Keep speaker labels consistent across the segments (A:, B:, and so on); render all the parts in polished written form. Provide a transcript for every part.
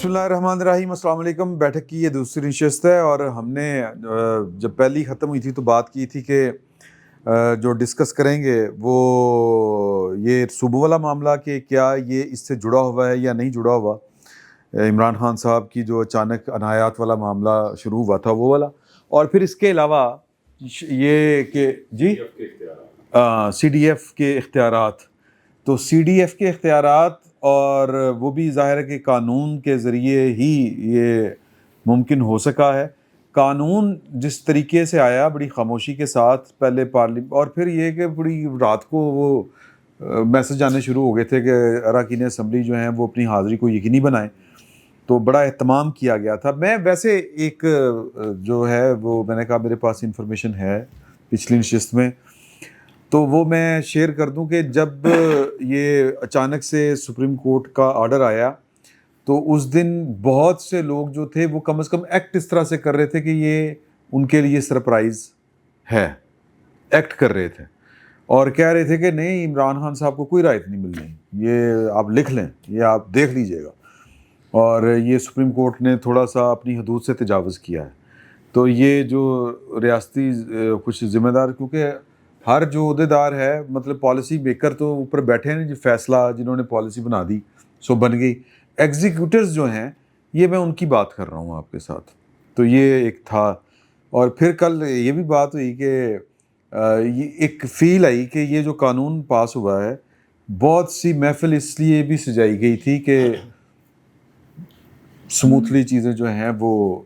A: بسم اللہ الرحمن الرحیم. السلام علیکم. بیٹھک کی یہ دوسری نشست ہے اور ہم نے جب پہلی ختم ہوئی تھی تو بات کی تھی کہ جو ڈسکس کریں گے وہ یہ صوبوں والا معاملہ کہ کیا یہ اس سے جڑا ہوا ہے یا نہیں جڑا ہوا. عمران خان صاحب کی جو اچانک عنایات والا معاملہ شروع ہوا تھا وہ والا, اور پھر اس کے علاوہ یہ کہ جی سی ڈی ایف کے اختیارات. تو سی ڈی ایف کے اختیارات اور وہ بھی ظاہر ہے کہ قانون کے ذریعے ہی یہ ممکن ہو سکا ہے. قانون جس طریقے سے آیا بڑی خاموشی کے ساتھ پہلے اور پھر یہ کہ بڑی رات کو وہ میسج آنے شروع ہو گئے تھے کہ اراکین اسمبلی جو ہیں وہ اپنی حاضری کو یقینی بنائیں, تو بڑا اہتمام کیا گیا تھا. میں ویسے ایک جو ہے وہ میں نے کہا میرے پاس انفارمیشن ہے پچھلی نشست میں, تو وہ میں شیئر کر دوں کہ جب یہ اچانک سے سپریم کورٹ کا آرڈر آیا تو اس دن بہت سے لوگ جو تھے وہ کم از کم ایکٹ اس طرح سے کر رہے تھے کہ یہ ان کے لیے سرپرائز ہے. ایکٹ کر رہے تھے اور کہہ رہے تھے کہ نہیں عمران خان صاحب کو کوئی رعایت نہیں ملنی, یہ آپ لکھ لیں, یہ آپ دیکھ لیجئے گا. اور یہ سپریم کورٹ نے تھوڑا سا اپنی حدود سے تجاوز کیا ہے. تو یہ جو ریاستی کچھ ذمہ دار, کیونکہ ہر جو عہدیدار ہے مطلب پالیسی میکر تو اوپر بیٹھے ہیں, جو فیصلہ جنہوں نے پالیسی بنا دی سو بن گئی. ایگزیکیوٹرز جو ہیں یہ میں ان کی بات کر رہا ہوں آپ کے ساتھ. تو یہ ایک تھا. اور پھر کل یہ بھی بات ہوئی کہ یہ ایک فیل آئی کہ یہ جو قانون پاس ہوا ہے بہت سی محفل اس لیے بھی سجائی گئی تھی کہ سموتھلی چیزیں جو ہیں وہ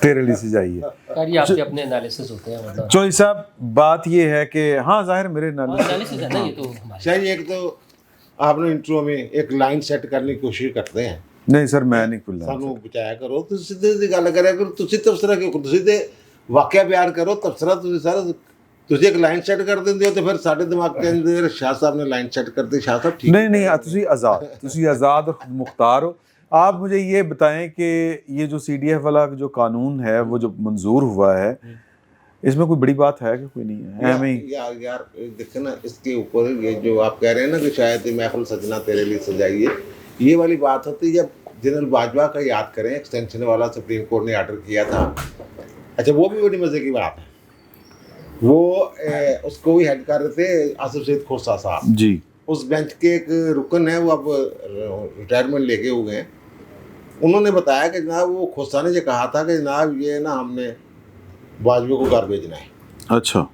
A: تیرے لیے سجائی ہے.
B: یہ آپ کے اپنے انالیسس ہوتے ہیں مطلب
A: چوہدری صاحب بات یہ ہے کہ ہاں ظاہر میرے
B: انالیسس ہے نا یہ تو
C: شاید ایک تو آپ نے انٹرو میں ایک لائن سیٹ کرنے کی کوشش کرتے ہیں.
A: نہیں سر میں نہیں کھلا
C: سانو بچایا کرو تو سیدھی سی گل کریا کرو. تسی تبصرہ کیوں تسی تے واقعہ بیان کرو, تبصرہ تسی سارا تسی ایک لائن سیٹ کر دیندے ہو تو پھر ساڈے دماغ کے اندر شاہ صاحب نے لائن سیٹ کر دی. شاہ صاحب ٹھیک
A: نہیں تسی آزاد اور خود مختار ہو. آپ مجھے یہ بتائیں کہ یہ جو سی ڈی ایف والا جو قانون ہے وہ جو منظور ہوا ہے اس میں کوئی بڑی بات ہے کہ کوئی نہیں ہے؟
C: یار دیکھیں نا اس کے اوپر یہ جو آپ کہہ رہے ہیں نا کہ شاید محفل سجنا تیرے لیے سجائیے, یہ والی بات ہوتی ہے جب جنرل باجوہ کا یاد کریں ایکسٹینشن والا سپریم کورٹ نے آرڈر کیا تھا. اچھا وہ بھی بڑی مزے کی بات ہے. وہ اس کو بھی ہیڈ کر رہے تھے آصف سید کھوسہ صاحب
A: جی.
C: اس بینچ کے ایک رکن ہیں, وہ اب ریٹائرمنٹ لے کے ہو گئے ہیں. انہوں نے بتایا کہ جناب وہ کھوسہ نے یہ کہا تھا کہ جناب یہ نا ہم نے باجوہ کو گھر بھیجنا ہے.
A: اچھا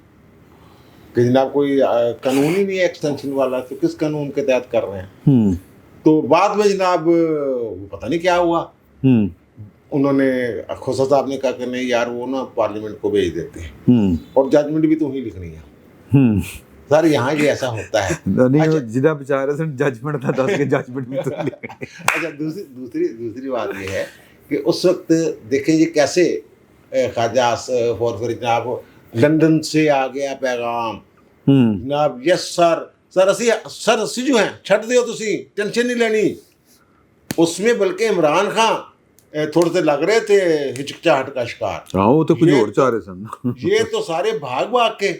C: کہ جناب کوئی قانون ہی نہیں ہے ایکسٹینشن والا, تو کس قانون کے تحت کر رہے ہیں. تو بعد میں جناب پتہ نہیں کیا ہوا, انہوں نے کھوسہ صاحب نے کہا کہ نہیں یار وہ نا پارلیمنٹ کو بھیج دیتے ہیں اور ججمنٹ بھی تو ہی لکھنی ہے. سر یہاں یہ ایسا ہوتا ہے
A: جدہ بیچارے سے ججمنٹ تھا اس کے ججمنٹ بھی تو
C: اچھا دوسری بات یہ ہے کہ اس وقت دیکھیں یہ کیسے خواجہ فور جناب لندن سے آ گیا پیغام جناب یس سر اسی جو ہیں چھٹ دیو تسی ٹینشن نہیں لینی. اس میں بلکہ عمران خان تھوڑے سے لگ رہے تھے ہچکچاہٹ کا شکار.
A: وہ تو کچھ اور چاہ رہے سن.
C: یہ تو سارے بھاگ کے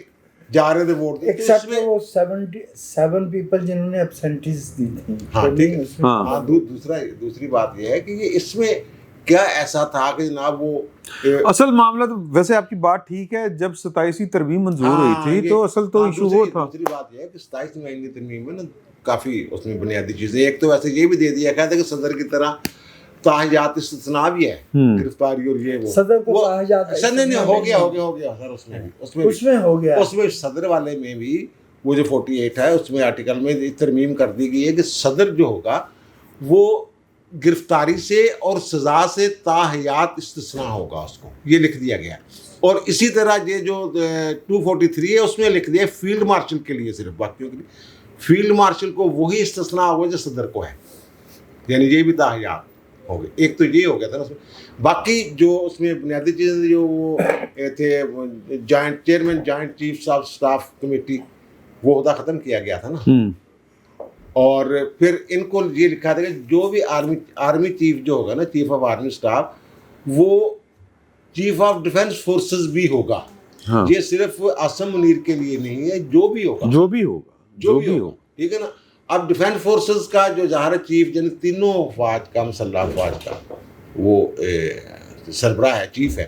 C: جا رہے تھے ووٹ دیتے.
D: ایکسیپٹ وہ 77 پیپل جنہوں نے ایبسینٹیز دی تھی.
C: ہاں دوسری بات یہ ہے کہ یہ اس میں کیا ایسا تھا کہ جناب وہ
A: اصل معاملہ تو ویسے آپ کی بات ٹھیک ہے, جب 27ویں ترمیم منظور ہوئی تھی تو اصل تو ایشو وہ تھا.
C: دوسری بات یہ ہے کہ 27ویں ترمیم میں نا کافی اس میں بنیادی چیزیں, ایک تو ویسے یہ بھی دے دیا کہتے کہ صدر کی طرح تاحیات استثناء بھی ہے, گرفتاری اور یہ وہ
D: صدر کو تاحیات
C: نہیں ہو گیا سر. اس میں ہو گیا, اس میں صدر والے میں بھی وہ جو 48 ہے اس میں آرٹیکل میں ترمیم کر دی گئی ہے کہ صدر جو ہوگا وہ گرفتاری سے اور سزا سے تاحیات استثناء ہوگا, اس کو یہ لکھ دیا گیا. اور اسی طرح یہ جو 243 ہے اس میں لکھ دیا فیلڈ مارشل کے لیے, صرف باقیوں کے لیے فیلڈ مارشل کو وہی استثناء ہوگا جو صدر کو ہے, یعنی یہ بھی تاحیات ہو گئے. ایک تو یہ ہو گیا تھا نا اس میں. باقی جو اس میں بنیادی چیزیں جو وہ تھے joint chairman joint chief of staff committee, وہ عہدہ ختم کیا گیا تھا نا. اور پھر ان کو یہ لکھا تھا کہ جو بھی آرمی چیف جو ہوگا نا, چیف آف آرمی اسٹاف, وہ چیف آف ڈیفینس فورسز بھی ہوگا. یہ صرف عاصم منیر کے لیے نہیں ہے, جو بھی ہوگا ٹھیک ہے نا. اب ڈیفینس فورسز کا جو ظاہر چیف یعنی تینوں افواج کا مسلح افواج کا وہ سربراہ ہے, چیف ہے.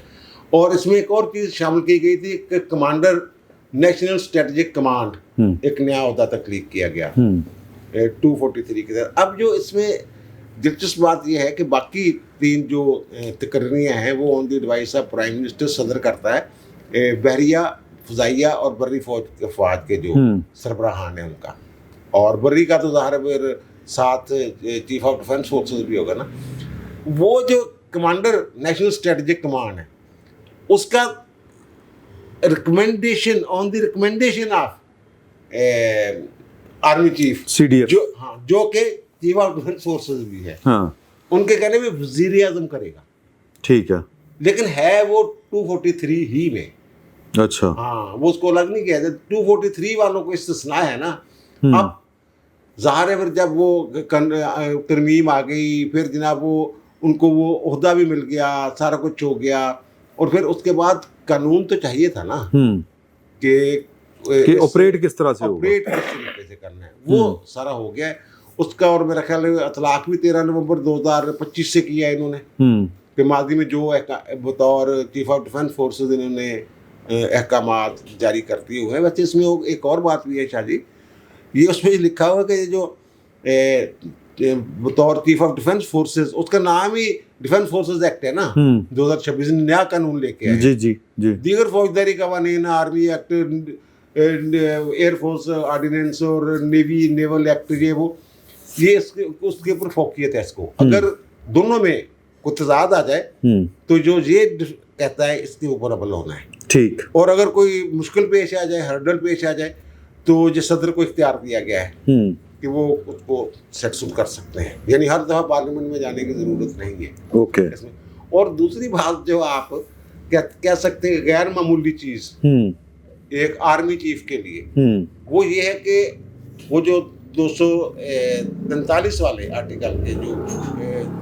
C: اور اس میں ایک اور چیز شامل کی گئی تھی کہ کمانڈر نیشنل اسٹریٹجک کمانڈ ایک نیا عہدہ تخلیق کیا گیا 243 کے تحت. اب جو اس میں دلچسپ بات یہ ہے کہ باقی 3 جو تقرریاں ہیں وہ آن دی ایڈوائس آف پرائم منسٹر صدر کرتا ہے, بحریہ, فضائیہ اور بری افواج کے جو سربراہان ہیں ان کا. اور بری کا تو ظاہر پھر ساتھ چیف آف ڈیفینس فورسز بھی ہوگا نا. وہ جو کمانڈر نیشنل اسٹریٹجک کمانڈ ہے اس کا recommendation on the recommendation of army chief
A: CDF
C: جو کہ چیف آف ڈیفینس فورسز بھی ہے, ان کے کہنے میں وزیر اعظم کرے گا.
A: ٹھیک ہے,
C: لیکن ہے وہ 243 ہی میں.
A: اچھا
C: ہاں, وہ اس کو الگ نہیں کیا جاتا. 243 والوں کو استثناء ہے نا. اب ظاہر ہے پھر جب وہ ترمیم آ گئی, پھر جناب وہ ان کو وہ عہدہ بھی مل گیا, سارا کچھ ہو گیا, اور پھر اس کے بعد قانون تو چاہیے تھا نا کہ
A: آپریٹ کس طرح سے ہوگا,
C: آپریٹ کس طریقے سے کرنا ہے. وہ سارا ہو گیا ہے اس کا. اور میرا خیال ہے اطلاق بھی 13 نومبر 2025 سے کیا ہے انہوں نے کہ ماضی میں جو بطور چیف آف ڈیفینس فورسز انہوں نے احکامات جاری کرتی ہوئے ہیں. ویسے اس میں ایک اور بات بھی ہے شاہ جی, یہ اس میں لکھا ہوا کہ جو بطور چیف آف ڈیفینس فورسز, اس کا نام ہی ڈیفینس فورسز ایکٹ ہے نا, 2026 نیا قانون لے کے آئے.
A: جی
C: دیگر فوجداری قوانین, army act, air force ordinance اور نیوی نیول ایکٹ, یہ اس کے اوپر فوقیت ہے. اس کو اگر دونوں میں کوئی تضاد آ جائے تو جو یہ کہتا ہے اس کے اوپر عمل ہونا ہے.
A: ٹھیک.
C: اور اگر کوئی مشکل پیش آ جائے, ہرڈل پیش آ جائے, تو جو صدر کو اختیار دیا گیا ہے کہ وہ اس کو سیٹل کر سکتے ہیں. یعنی ہر دفعہ پارلیمنٹ میں جانے کی ضرورت نہیں ہے.
A: اوکے.
C: اور دوسری بات جو آپ کہہ سکتے ہیں غیر معمولی چیز ایک آرمی چیف کے لیے, وہ یہ ہے کہ وہ جو 243 والے آرٹیکل کے جو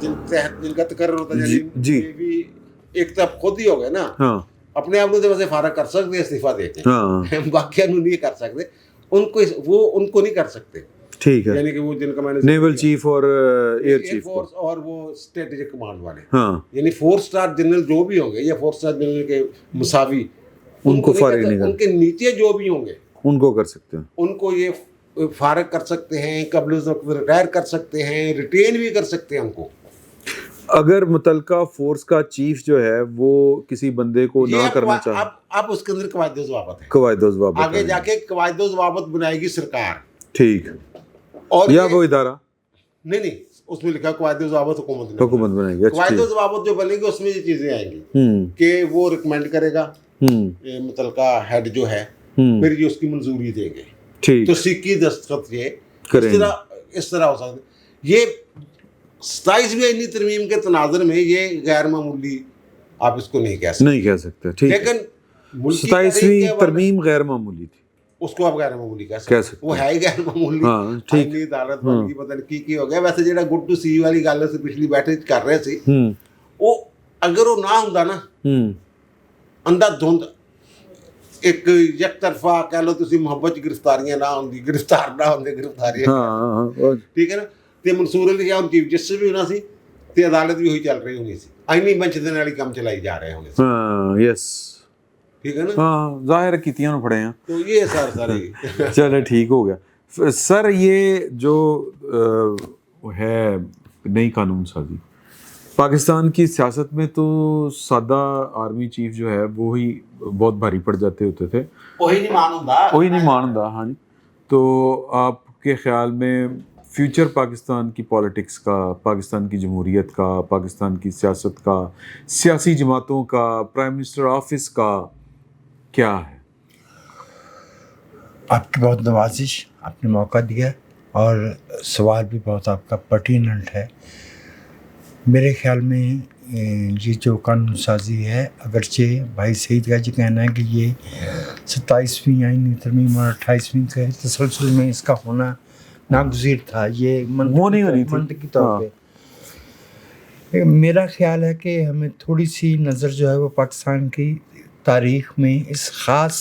C: جن کا تقرر ہوتا ہے, یہ بھی ایک طرف خود ہی ہو گئے نا, اپنے آپ کو ویسے فارغ کر سکتے ہیں استعفیٰ دے کے, باقی نہیں کر سکتے. ان کو نہیں کر سکتے.
A: ٹھیک ہے.
C: یعنی کہ وہ جن کا میں نے
A: نیول چیف اور ایئر چیف
C: فورس اور وہ اسٹریٹجک کمانڈ والے, یعنی 4 اسٹار جنرل جو بھی ہوں گے یا 4 اسٹار جنرل کے مساوی, ان کو فارغ نہیں, ان کے نیچے جو بھی ہوں گے
A: ان کو کر سکتے ہیں.
C: ان کو یہ فارغ کر سکتے ہیں, قبل از وقت ریٹائر کر سکتے ہیں, ریٹین بھی کر سکتے ہیں ان کو.
A: اگر متعلقہ فورس کا چیف جو ہے وہ کسی بندے کو نہ کرنا چاہے,
C: اب اس کے اندر قواعد و ضوابط ہے.
A: قواعد و ضوابط
C: آگے جا کے قواعد و ضوابط بنائے گی سرکار.
A: ٹھیک.
C: اور
A: یا وہ ادارہ
C: نہیں, اس میں لکھا قواعد و ضوابط حکومت
A: بنائے گی.
C: قواعد و ضوابط جو بنے گی اس میں یہ چیزیں آئیں گی کہ وہ ریکمینڈ کرے گا متعلقہ ہیڈ جو ہے, پھر یہ اس کی منظوری دے گے.
A: ٹھیک.
C: تو سکی دستخط یہ اس طرح ہو سکتا. یہ 27ویں آئینی ترمیم کے تناظر میں یہ غیر معمولی آپ اس کو نہیں کہہ سکتے. لیکن
A: 27ویں ترمیم غیر معمولی تھی,
C: اس کو آپ غیر معمولی کہہ سکتے. وہ ہے ہی غیر معمولی. آئینی عدالت بن گئی, پتہ نہیں کی ہو گیا. ویسے جہاں گڈ ٹو سی والی گل سے پچھلی بیٹھک کر رہے سی, وہ اگر وہ نہ ہوندا نا, اندھا دھند ایک یک طرفہ کہہ لو تسی محبت گرفتاریاں نہ ہوندی, گرفتار نہ ہوندے گرفتاریاں, ٹھیک ہے نا. تے منصور علی شاہ چیف جسٹس بھی ہونا سی, تے عدالت بھی وہی چل رہی ہونی سی, آئینی بینچ دے نال کام چلائی جا رہے ہونے سی.
A: ہاں یس,
C: ٹھیک ہے نا.
A: ہاں ظاہر کیتیاں پڑے ہیں.
C: تو یہ سارے
A: چلے ٹھیک ہو گیا. سر یہ جو ہے نئی قانون سازی پاکستان کی سیاست میں, تو سادہ آرمی چیف جو ہے وہی بہت بھاری پڑ جاتے ہوتے تھے, وہی نہیں ماندا. ہاں جی. تو آپ کے خیال میں فیوچر پاکستان کی پالیٹکس کا, پاکستان کی جمہوریت کا, پاکستان کی سیاست کا, سیاسی جماعتوں کا, پرائم منسٹر آفس کا کیا ہے؟
D: آپ کی بہت نوازش, آپ نے موقع دیا, اور سوال بھی بہت آپ کا پرٹیننٹ ہے. میرے خیال میں یہ جو قانون سازی ہے, اگرچہ بھائی سعید کا جی کہنا ہے کہ یہ 27ویں آئینی ترمیم اور 28ویں کے تسلسل میں اس کا ہونا ناگزیر تھا, یہ منطقی طور پہ میرا خیال ہے کہ ہمیں تھوڑی سی نظر جو ہے وہ پاکستان کی تاریخ میں اس خاص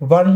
D: 1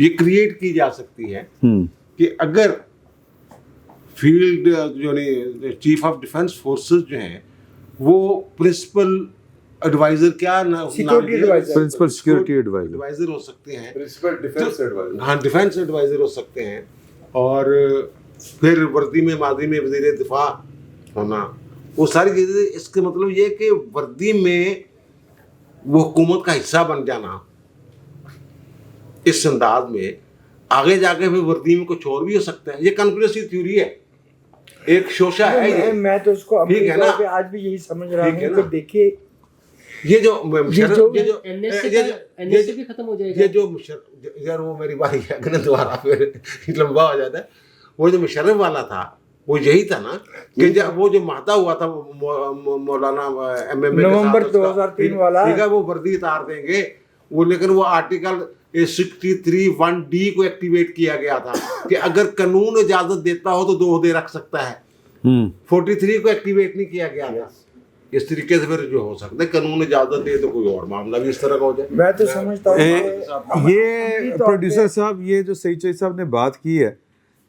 C: یہ کریٹ کی جا سکتی ہے کہ اگر فیلڈ جو چیف آف ڈیفینس فورسز جو ہیں وہ پرنسپل ایڈوائزر کیا
A: پرنسپل سیکورٹی
C: ایڈوائزر ہو سکتے ہیں,
A: پرنسپل ڈیفینس ایڈوائزر,
C: ہاں ڈیفینس ایڈوائزر ہو سکتے ہیں, اور پھر وردی میں ماضی میں وزیر دفاع ہونا, وہ ساری چیزیں. اس کا مطلب یہ کہ وردی میں وہ حکومت کا حصہ بن جانا اس انداز میں, آگے جا کے پھر وردی میں کچھ اور بھی ہو سکتا ہے. یہ کنسپریسی تھیوری ہے, ایک شوشہ ہے.
D: میں تو اس کو
C: ٹھیک ہے نا,
D: آج بھی یہی سمجھ رہا ہوں کہ دیکھیے
C: یہ جو
B: ختم ہو جائے گا,
C: یہ جو یار وہ میری باری ہے کہ دوبارہ پھر لمبا ہو جاتا ہے. وہ جو مشرف والا تھا وہ یہی تھا نا کہ وہ جو ماہتا ہوا تھا مولانا ایم ایم
D: نومبر 2003 والا,
C: ٹھیک ہے, وہ وردی اتار دیں گے وہ, لیکن وہ آرٹیکل 63(1)D کو ایکٹیویٹ کیا گیا تھا کہ اگر قانون اجازت دیتا ہو تو 2 عہدے رکھ سکتا ہے. 43 کو ایکٹیویٹ نہیں کیا گیا تھا. اس طریقے سے پھر جو ہو سکتا ہے قانون اجازت دے تو کوئی اور معاملہ بھی اس طرح کا ہو جائے.
D: میں تو سمجھتا ہوں
A: یہ پروڈیوسر صاحب یہ جو سعید شاہی صاحب نے بات کی ہے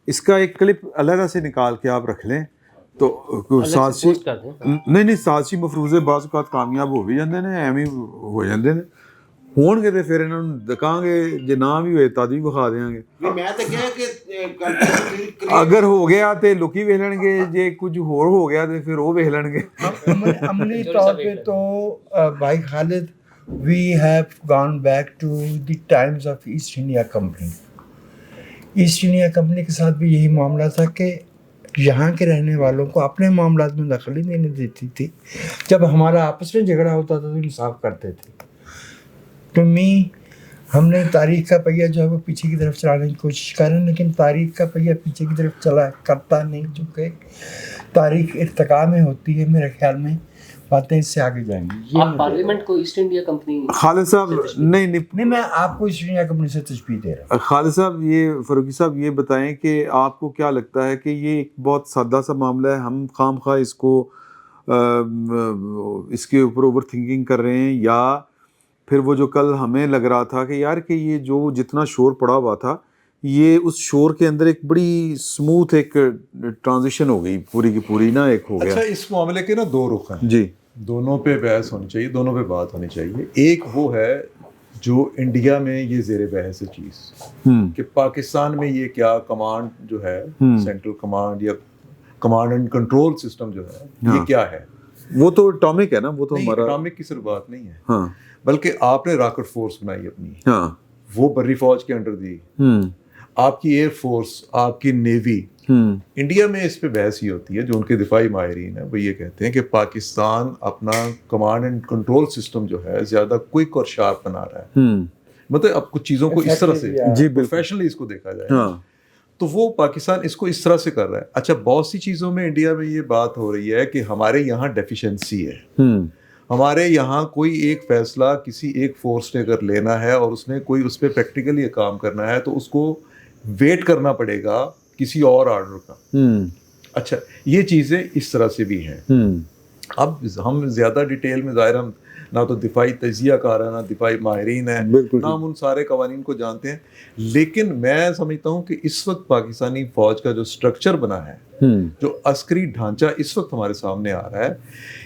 A: اس کا ایک کلپ علیحدہ سے نکال کے آپ رکھ لیں تو سازشی نہیں سازشی مفروضے بعض اوقات کامیاب ہو بھی جاندے نے, ایویں ہو جاندے نے. ہون گے تو پھر انہوں نے دکھاں گے, جے نہ بھی ہوئے تد بھی بخا دیں گے.
C: میں تو کہا کہ
A: اگر ہو گیا تو لکی ویکھ لین گے, جے کچھ ہور ہو گیا تو پھر وہ ویکھ لین گے.
D: عملی طور پہ تو بھائی Khalid, we have gone back to the times of East India Company. East India Company کے ساتھ بھی یہی معاملہ تھا کہ یہاں کے رہنے والوں کو اپنے معاملات میں دخل ہی نہیں دیتی تھی. جب ہمارا آپس میں جھگڑا ہوتا تھا تو انصاف کرتے تھے. تو ہم نے تاریخ کا پہیہ جو ہے وہ پیچھے کی طرف چلانے کی کوشش کر رہے ہیں, لیکن تاریخ کا پہیہ پیچھے کی طرف کرتا نہیں, چونکہ تاریخ ارتقاء میں ہوتی ہے. میرے خیال میں باتیں اس سے آگے جائیں گی.
B: آپ پارلیمنٹ کو ایسٹ انڈیا کمپنی
A: خالد صاحب نہیں
D: میں آپ کو ایسٹ انڈیا کمپنی سے تشبیہ دے رہا ہوں.
A: خالد صاحب یہ فاروقی صاحب یہ بتائیں کہ آپ کو کیا لگتا ہے کہ یہ ایک بہت سادہ سا معاملہ ہے, ہم خام خواہ اس کے اوپر اوور تھنکنگ کر رہے ہیں, یا پھر وہ جو کل ہمیں لگ رہا تھا کہ یار کہ یہ جو جتنا شور پڑا ہوا تھا یہ اس شور کے اندر ایک بڑی سموتھ ایک ٹرانزیشن ہو گئی پوری کی پوری نا, ایک ہو گیا.
E: اچھا اس معاملے کے نا 2 رخ ہیں
A: جی,
E: دونوں پہ بحث ہونی چاہیے, دونوں پہ بات ہونی چاہیے. ایک وہ ہے جو انڈیا میں یہ زیر بحث ہے چیز کہ پاکستان میں یہ کیا کمانڈ جو ہے سینٹرل کمانڈ یا کمانڈ اینڈ کنٹرول سسٹم جو ہے یہ کیا ہے.
A: وہ تو اٹامک ہے نا, وہ تو ہمارا
E: اٹامک کی صرف بات نہیں ہے,
A: ہاں,
E: بلکہ آپ نے راکٹ فورس بنائی اپنی,
A: ہاں,
E: وہ بری فوج کے انڈر دی. آپ کی ایئر فورس, آپ کی نیوی. انڈیا میں اس پہ بحث یہ ہوتی ہے, جو ان کے دفاعی ماہرین ہیں وہ یہ کہتے ہیں کہ پاکستان اپنا کمانڈ اینڈ کنٹرول سسٹم جو ہے زیادہ کوئک اور شارپ بنا رہا ہے. مطلب اب کچھ چیزوں کو اس طرح سے پروفیشنلی اس کو دیکھا جائے تو وہ پاکستان اس کو اس طرح سے کر رہا ہے. اچھا بہت سی چیزوں میں انڈیا میں یہ بات ہو رہی ہے کہ ہمارے یہاں ڈیفیشنسی ہے. ہمارے یہاں کوئی ایک فیصلہ کسی ایک فورس نے اگر لینا ہے اور اس نے کوئی اس پہ پریکٹیکلی کام کرنا ہے تو اس کو ویٹ کرنا پڑے گا کسی اور آرڈر کا. اچھا یہ چیزیں اس طرح سے بھی ہیں. اب ہم زیادہ ڈیٹیل میں ظاہر ہم نہ تو دفاعی تجزیہ کار ہیں, نہ دفاعی ماہرین ہیں, نہ ہم ان سارے قوانین کو جانتے ہیں, لیکن میں سمجھتا ہوں کہ اس وقت پاکستانی فوج کا جو سٹرکچر بنا ہے, جو عسکری ڈھانچہ اس وقت ہمارے سامنے آ رہا ہے,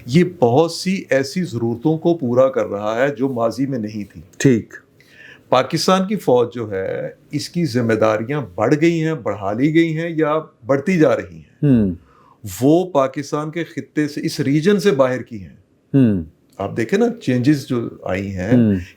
E: یہ بہت سی ایسی ضرورتوں کو پورا کر رہا ہے جو ماضی میں نہیں تھی.
A: ٹھیک,
E: پاکستان کی فوج جو ہے اس کی ذمہ داریاں بڑھ گئی ہیں, بڑھا لی گئی ہیں یا بڑھتی جا رہی ہیں. وہ پاکستان کے خطے سے, اس ریجن سے باہر کی ہیں. آپ دیکھیں نا چینجز جو آئی ہیں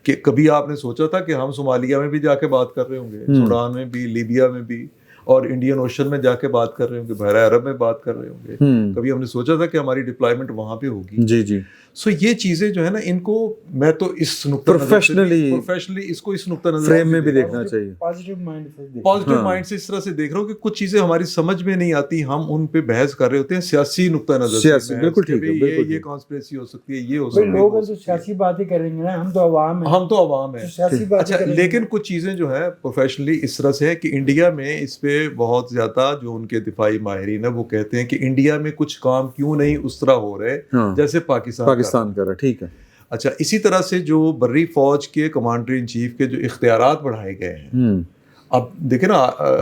E: کہ کبھی آپ نے سوچا تھا کہ ہم صومالیہ میں بھی جا کے بات کر رہے ہوں گے, سوڈان میں بھی, لیبیا میں بھی, اور انڈین اوشن میں جا کے بات کر رہے ہوں گے, بحیرہ عرب میں بات کر رہے ہوں گے. کبھی ہم نے سوچا تھا کہ ہماری ڈپلائمنٹ وہاں پہ ہوگی.
A: جی جی.
E: سو یہ چیزیں جو ہے نا, ان کو میں تو اس نقطہ پروفیشنلی اس کو اس نقطہ نظر
A: فریم میں بھی دیکھنا چاہیے,
E: پازیٹیو مائنڈ سے اس طرح سے دیکھ رہا ہوں کہ کچھ چیزیں ہماری سمجھ میں نہیں آتی, ہم ان پہ بحث کر رہے ہوتے ہیں سیاسی نقطہ نظر سے.
A: بالکل ٹھیک ہے,
E: یہ کانسپریسی ہو سکتی ہے, یہ ہو سکتی ہے.
D: لوگ تو سیاسی باتیں کریں گے نا, ہم تو عوام ہیں.
E: اچھا لیکن کچھ چیزیں جو ہے پروفیشنلی اس طرح سے ہے کہ انڈیا میں اس پہ بہت زیادہ جو ان کے دفاعی ماہرین ہیں وہ کہتے ہیں کہ انڈیا میں کچھ کام کیوں نہیں اس طرح ہو رہے جیسے پاکستان
A: کر رہا. ٹھیک ہے.
E: اچھا اسی طرح سے جو بری فوج کے کمانڈر ان چیف کے جو اختیارات بڑھائے گئے ہیں, اب دیکھیں نا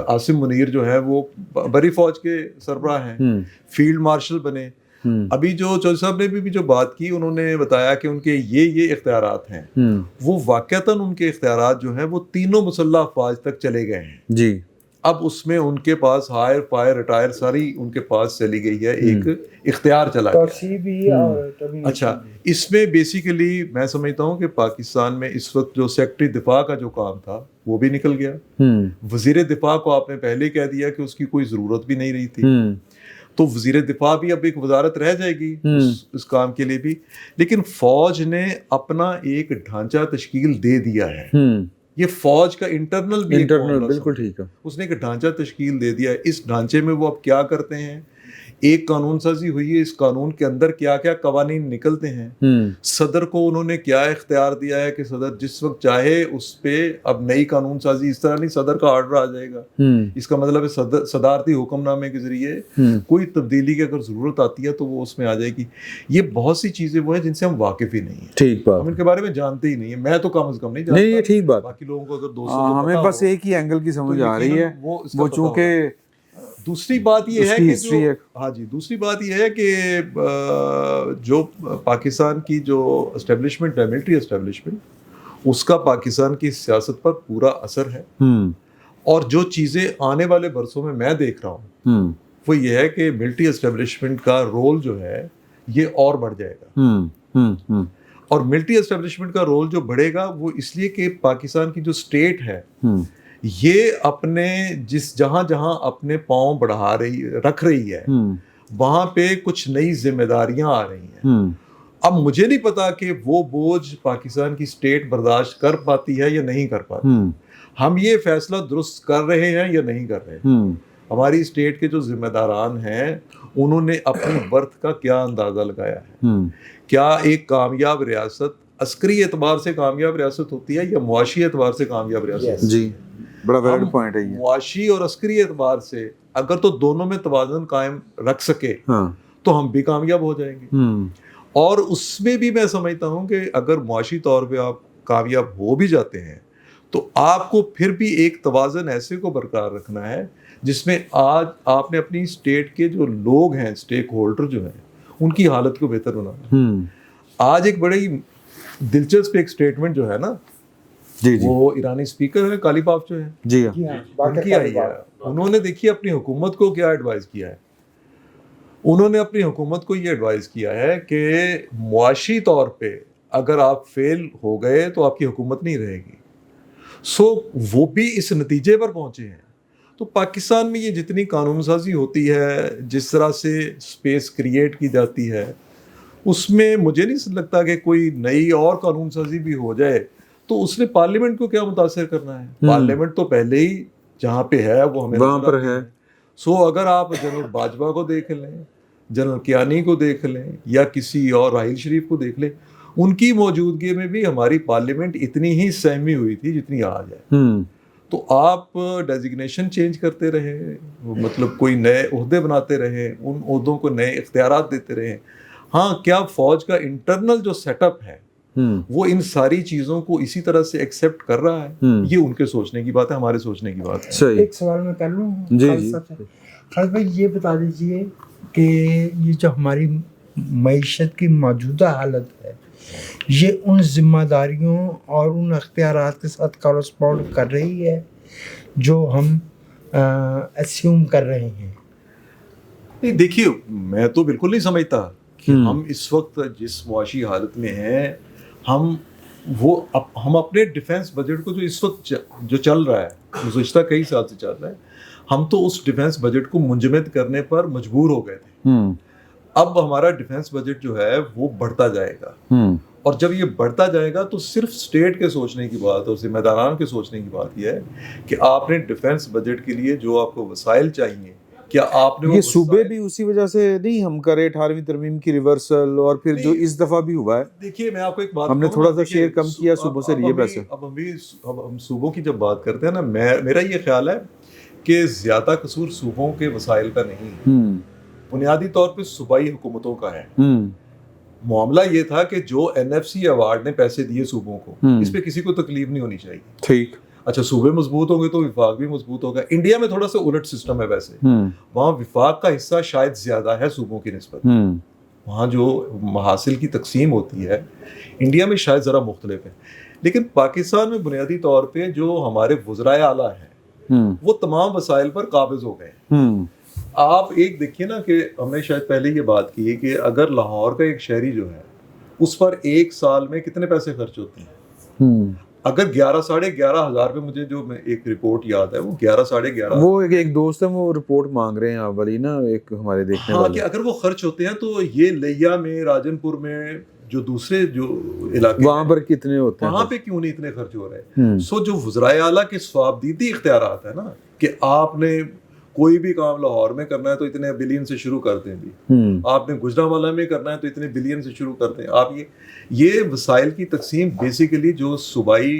E: عاصم منیر جو ہے وہ بری فوج کے سربراہ ہیں، فیلڈ مارشل بنے. ابھی جو چودھری صاحب نے بھی جو بات کی، انہوں نے بتایا کہ ان کے یہ اختیارات ہیں، وہ واقعتاً ان کے اختیارات جو ہیں وہ تینوں مسلح افواج تک چلے گئے ہیں.
A: جی
E: اب اس میں ان کے پاس ہائر فائر ریٹائر ساری ان کے پاس چلی گئی ہے، ایک اختیار چلا گیا. اچھا، اس میں بیسیکلی میں سمجھتا ہوں کہ پاکستان میں اس وقت جو سیکٹری دفاع کا جو کام تھا وہ بھی نکل گیا. وزیر دفاع کو آپ نے پہلے کہہ دیا کہ اس کی کوئی ضرورت بھی نہیں رہی تھی، تو وزیر دفاع بھی اب ایک وزارت رہ جائے گی اس کام کے لیے بھی. لیکن فوج نے اپنا ایک ڈھانچہ تشکیل دے دیا ہے. یہ فوج کا انٹرنل بھی
A: بالکل ٹھیک ہے،
E: اس نے ایک ڈھانچہ تشکیل دے دیا ہے. اس ڈھانچے میں وہ اب کیا کرتے ہیں، ایک قانون سازی ہوئی ہے، اس قانون کے اندر کیا کیا قوانین نکلتے ہیں. صدر کو انہوں نے کیا اختیار دیا ہے کہ صدر جس وقت چاہے اس پہ اب نئی قانون سازی، اس طرح نہیں صدر کا آرڈر آ جائے گا. اس کا مطلب ہے صدارتی حکم نامے کے ذریعے کوئی تبدیلی کی اگر ضرورت آتی ہے تو وہ اس میں آ جائے گی. یہ بہت سی چیزیں وہ ہیں جن سے ہم واقف ہی نہیں ہیں.
A: ٹھیک بات،
E: ہم ان کے بارے میں جانتے ہی نہیں ہیں. میں تو کم از کم نہیں جانتا.
A: یہ ٹھیک بات.
E: باقی لوگوں کو اگر دوستوں کو
A: ہمیں بس ایک ہی اینگل کی سمجھ آ رہی ہے، وہ چونکہ
E: دوسری بات یہ ہے کہ ہاں جی، دوسری بات یہ ہے کہ جو پاکستان کی جو اسٹیبلشمنٹ ہے، ملٹری اسٹیبلشمنٹ، اس کا پاکستان کی سیاست پر پورا اثر ہے. اور جو چیزیں آنے والے برسوں میں دیکھ رہا ہوں وہ یہ ہے کہ ملٹری اسٹیبلشمنٹ کا رول جو ہے یہ اور بڑھ جائے گا. اور ملٹری اسٹیبلشمنٹ کا رول جو بڑھے گا وہ اس لیے کہ پاکستان کی جو اسٹیٹ ہے یہ اپنے جہاں اپنے پاؤں رکھ رہی ہے وہاں پہ کچھ نئی ذمہ داریاں آ رہی ہیں. اب مجھے نہیں پتا کہ وہ بوجھ پاکستان کی اسٹیٹ برداشت کر پاتی ہے یا نہیں کر پاتی. ہم یہ فیصلہ درست کر رہے ہیں یا نہیں کر رہے. ہماری اسٹیٹ کے جو ذمہ داران ہیں انہوں نے اپنی برتھ کا کیا اندازہ لگایا ہے. کیا ایک کامیاب ریاست عسکری اعتبار سے کامیاب ریاست ہوتی ہے یا معاشی اعتبار سے کامیاب ریاست؟
A: جی بڑا ویلڈ پوائنٹ ہے یہ.
E: معاشی اور عسکری اعتبار سے اگر تو دونوں میں توازن قائم رکھ سکے تو ہم بھی کامیاب ہو جائیں گے. اور اس میں بھی میں سمجھتا ہوں کہ اگر معاشی طور پہ آپ کامیاب ہو بھی جاتے ہیں تو آپ کو پھر بھی ایک توازن ایسے کو برقرار رکھنا ہے جس میں آج آپ نے اپنی اسٹیٹ کے جو لوگ ہیں، اسٹیک ہولڈر جو ہیں، ان کی حالت کو بہتر بنانا. آج ایک بڑی دلچسپ ایک اسٹیٹمنٹ جو ہے نا،
A: جی
E: وہ ایرانی اسپیکر ہے کالیباف جو ہے،
A: جی
E: ان کی آئی ہے. انہوں نے دیکھیے اپنی حکومت کو کیا ایڈوائز کیا ہے. انہوں نے اپنی حکومت کو یہ ایڈوائز کیا ہے کہ معاشی طور پہ اگر آپ فیل ہو گئے تو آپ کی حکومت نہیں رہے گی. وہ بھی اس نتیجے پر پہنچے ہیں. تو پاکستان میں یہ جتنی قانون سازی ہوتی ہے، جس طرح سے اسپیس کریٹ کی جاتی ہے، اس میں مجھے نہیں لگتا کہ کوئی نئی اور قانون سازی بھی ہو جائے تو اس نے پارلیمنٹ کو کیا متاثر کرنا ہے. پارلیمنٹ تو پہلے ہی جہاں پہ ہے وہ ہمیں
A: وہاں پر ہے.
E: اگر آپ جنرل باجوہ کو دیکھ لیں، جنرل کیانی کو دیکھ لیں یا کسی اور راحیل شریف کو دیکھ لیں، ان کی موجودگی میں بھی ہماری پارلیمنٹ اتنی ہی سہمی ہوئی تھی جتنی آج ہے. تو آپ ڈیزگنیشن چینج کرتے رہے، مطلب کوئی نئے عہدے بناتے رہے، ان عہدوں کو نئے اختیارات دیتے رہے. ہاں، کیا فوج کا انٹرنل جو سیٹ اپ ہے وہ ان ساری چیزوں کو اسی طرح سے ایکسیپٹ کر رہا ہے؟ یہ ان کے سوچنے کی بات ہے، ہمارے سوچنے کی بات ہے.
D: ایک سوال میں کر لوں
A: جی.
D: خالد بھائی یہ بتا دیجئے کہ یہ جو ہماری معیشت کی موجودہ حالت ہے یہ ان ذمہ داریوں اور ان اختیارات کے ساتھ کورسپونڈ کر رہی ہے جو ہم اسیوم کر رہے ہیں؟
E: نہیں دیکھیے، میں تو بالکل نہیں سمجھتا کہ ہم اس وقت جس معاشی حالت میں ہیں ہم اپنے ڈیفنس بجٹ کو جو اس وقت جو چل رہا ہے، گزشتہ کئی سال سے چل رہا ہے، ہم تو اس ڈیفنس بجٹ کو منجمد کرنے پر مجبور ہو گئے تھے. اب ہمارا ڈیفنس بجٹ جو ہے وہ بڑھتا جائے گا، اور جب یہ بڑھتا جائے گا تو صرف اسٹیٹ کے سوچنے کی بات اور ذمہ داران کے سوچنے کی بات یہ ہے کہ آپ نے ڈیفنس بجٹ کے لیے جو آپ کو وسائل چاہیے، کیا آپ نے
A: یہ صوبے بھی اسی وجہ سے نہیں ہم کرے 18ویں ترمیم کی ریورسل، اور پھر جو اس دفعہ بھی ہوا ہے.
E: دیکھیے میں آپ کو ایک بات،
A: ہم نے تھوڑا سا شیئر کم کیا صوبوں سے لیے پیسے.
E: اب ہم صوبوں کی جب بات کرتے ہیں نا، میرا یہ خیال ہے کہ زیادہ قصور صوبوں کے وسائل کا نہیں، بنیادی طور پہ صوبائی حکومتوں کا ہے. معاملہ یہ تھا کہ جو NFC ایوارڈ نے پیسے دیے صوبوں کو، اس پہ کسی کو تکلیف نہیں ہونی چاہیے.
A: ٹھیک.
E: اچھا صوبے مضبوط ہوں گے تو وفاق بھی مضبوط ہوگا. انڈیا میں تھوڑا سا الٹ سسٹم ہے ویسے, وہاں وفاق کا حصہ شاید زیادہ ہے صوبوں کی نسبت. وہاں جو محاصل کی تقسیم ہوتی ہے انڈیا میں شاید ذرا مختلف ہے. لیکن پاکستان میں بنیادی طور پہ جو ہمارے وزرائے اعلیٰ ہیں وہ تمام وسائل پر قابض ہو گئے. آپ ایک دیکھیے نا کہ ہم نے شاید پہلے یہ بات کی ہے کہ اگر لاہور کا ایک شہری جو ہے اس پر ایک سال میں کتنے پیسے خرچ ہوتے ہیں, اگر 11,500 پہ, مجھے جو میں ایک رپورٹ یاد ہے وہ 11,500,
A: وہ ایک دوست ہے وہ رپورٹ مانگ رہے ہیں آپ والی نا, ایک ہمارے دیکھنے
E: ہاں,
A: والے,
E: کہ اگر وہ خرچ ہوتے ہیں تو یہ لیا میں, راجن پور میں, جو دوسرے جو علاقے
A: وہاں پر کتنے ہوتے ہیں,
E: وہاں پہ کیوں نہیں اتنے خرچ ہو رہے. سو جو وزرائے اعلیٰ کے ثوابدیدی اختیارات ہیں نا, کہ آپ نے کوئی بھی کام لاہور میں کرنا ہے تو اتنے بلین سے شروع کر دیں بھی, آپ نے گجرانوالہ میں کرنا ہے تو اتنے بلین سے شروع کر دیں. آپ یہ وسائل کی تقسیم بیسیکلی جو صوبائی